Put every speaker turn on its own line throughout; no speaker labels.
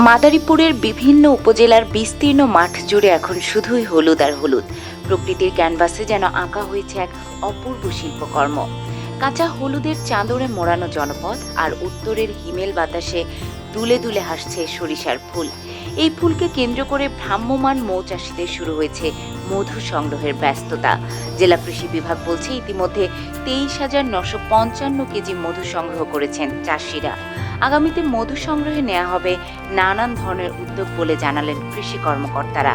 মাদারীপুরের বিভিন্ন উপজেলার বিস্তীর্ণ মাঠ জুড়ে এখন শুধুই হলুদ আর হলুদ। প্রকৃতির ক্যানভাসে যেন আঁকা হয়েছে এক অপূর্ব শিল্পকর্ম। কাঁচা হলুদের চাদরে মোড়ানো জনপদ আর উত্তরের হিমেল বাতাসে দুলে দুলে হাসছে সরিষার ফুল। এই ফুলকে কেন্দ্র করে ভ্রাম্যমাণ মৌচাষীদের শুরু হয়েছে মধু সংগ্রহের ব্যস্ততা। জেলা কৃষি বিভাগ বলছে ইতিমধ্যে 23,955 কেজি মধু সংগ্রহ করেছেন চাষিরা। আগামীতে মধু সংগ্রহে নেওয়া হবে নানান ধরনের উদ্যোগ বলে জানালেন কৃষি কর্মকর্তারা।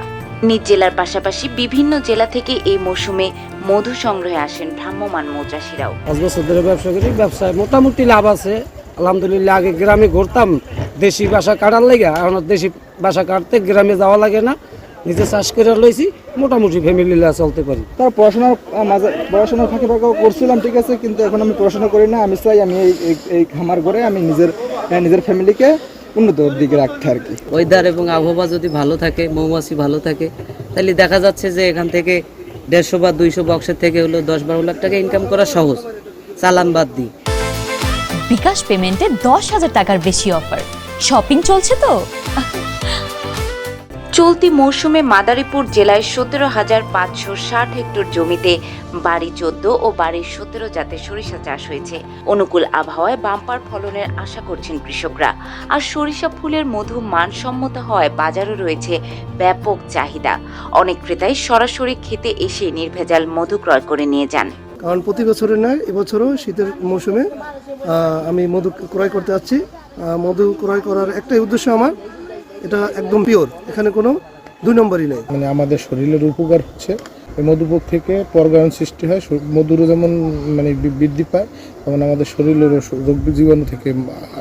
নিজ জেলার পাশাপাশি বিভিন্ন জেলা থেকে এই মৌসুমে মধু সংগ্রহে আসেন ভ্রাম্যমাণ মৌচাষীরাও।
5 বছর ধরে ব্যবসা করি, ব্যবসায় মোটামুটি লাভ আছে আলহামদুলিল্লাহ। আগে গ্রামে ঘুরতাম দেশি বাসা কাটার লাগে, এখন দেশি বাসা কাটতে গ্রামে যাওয়া লাগে না, নিজে চাষ করে লইছি, মোটামুটি ফ্যামিলি চলতে পারি।
তার পড়াশোনার ফাঁকে ফাঁকেও করছিলাম, ঠিক আছে, কিন্তু এখন আমি পড়াশোনা করি না। আমি চাই আমি এই খামার করে আমি নিজের ফ্যামিলিকে উন্নত দিকে রাখতে আর কি।
ওয়েদার এবং আবহাওয়া যদি ভালো থাকে, মৌমাছি ভালো থাকে, তাহলে দেখা যাচ্ছে যে এখান থেকে 150 বা 200 বক্সের থেকে হলো 10-12 লাখ টাকা ইনকাম করা সহজ, চালান বাদ দিই।
বিকাশ পেমেন্টে 10,000 টাকার বেশি অফার। শপিং চলছে তো।
চলতি মৌসুমে মাদারীপুর জেলায় 17,560 হেক্টর জমিতে বাড়ি 14 ও বাড়ি 17 জাতের সরিষা চাষ হয়েছে। অনুকূল আবহাওয়ায় বাম্পার ফলনের আশা করছেন কৃষকরা। আর সরিষা ফুলের মধু মানসম্মত হওয়ায় বাজারে রয়েছে ব্যাপক চাহিদা। অনেক ক্রেতাই সরাসরি খেতে এসে নির্ভেজাল মধু ক্রয় করে নিয়ে যান।
কারণ প্রতি বছরের নয়, এবছরও শীতের মৌসুমে আমি মধু ক্রয় করতে যাচ্ছি। মধু ক্রয় করার একটাই উদ্দেশ্য আমার, এটা একদম পিওর, এখানে কোনো 2 নম্বরই নেই।
মানে আমাদের শরীরের উপকার হচ্ছে, এই মধুপোক থেকে পরাগায়ন সৃষ্টি হয়, মধুরও যেমন মানে বৃদ্ধি পায়, তেমন আমাদের শরীরের রোগ জীবাণু থেকে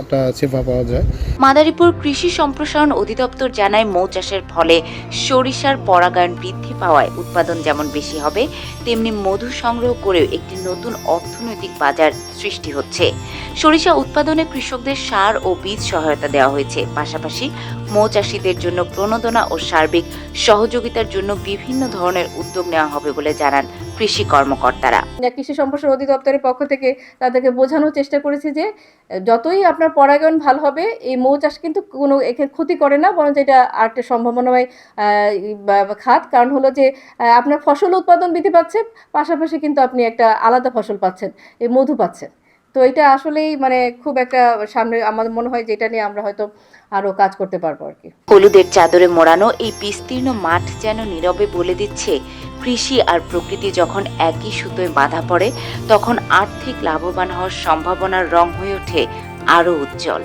একটা শেফা পাওয়া যায়।
মাদারীপুর কৃষি সম্প্রসারণ অধিদপ্তর জানায় মৌ চাষের ফলে সরিষার পরাগায়ন বৃদ্ধি পাওয়ায় উৎপাদন যেমন বেশি হবে, তেমনি মধু সংগ্রহ করেও একটি নতুন অর্থনৈতিক বাজার সৃষ্টি হচ্ছে। সরিষা উৎপাদনে কৃষকদের সার ও বীজ সহায়তা দেওয়া হয়েছে। পাশাপাশি মৌ চাষীদের জন্য প্রণোদনা ও সার্বিক সহযোগিতার জন্য বিভিন্ন ধরনের উদ্যোগ নেওয়া হবে বলে জানান কৃষি কর্মকর্তারা।
কৃষি সম্প্রসারণ অধিদপ্তরের পক্ষ থেকে তাদেরকে বোঝানোর চেষ্টা করেছি যে যতই আপনার পরাগায়ন ভালো হবে, এই মৌ চাষ কিন্তু কোনো ক্ষতি করে না, বরং এটা আরেকটা সম্ভাবনাময় খাত। কারণ হলো যে আপনার ফসল উৎপাদন বৃদ্ধি পাচ্ছে, পাশাপাশি কিন্তু আপনি একটা আলাদা ফসল পাচ্ছেন, এই মধু পাচ্ছেন। তো এটা আসলেই মানে খুব একটা সামনে আমাদের মনে হয় যে এটা নিয়ে আমরা হয়তো আরও কাজ করতে পারবো আর কি।
হলুদের চাদরে মোড়ানো এই বিস্তীর্ণ মাঠ যেন নীরবে বলে দিচ্ছে, কৃষি আর প্রকৃতি যখন একই সুতোয় বাঁধা পড়ে, তখন আর্থিক লাভবান হওয়ার সম্ভাবনার রং হয়ে ওঠে আরও উজ্জ্বল।